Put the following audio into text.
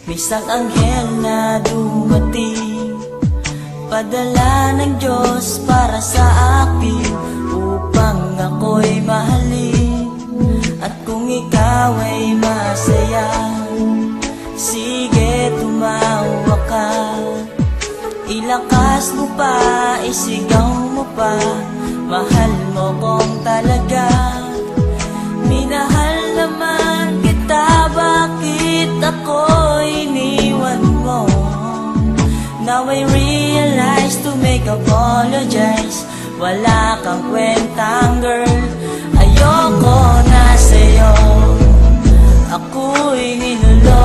May isang anghel na dumating, padala ng Diyos para sa akin, upang ako'y mahalin. At kung ikaw ay masaya, sige tumawa ka. Ilakas mo pa, isigaw mo pa, mahal mo kong talaga. Minahal naman kita, bakit ako iniwan mo? Now I realize to make apologize, wala kang kwentang girl, ayoko na sa'yo. Ako'y ninulo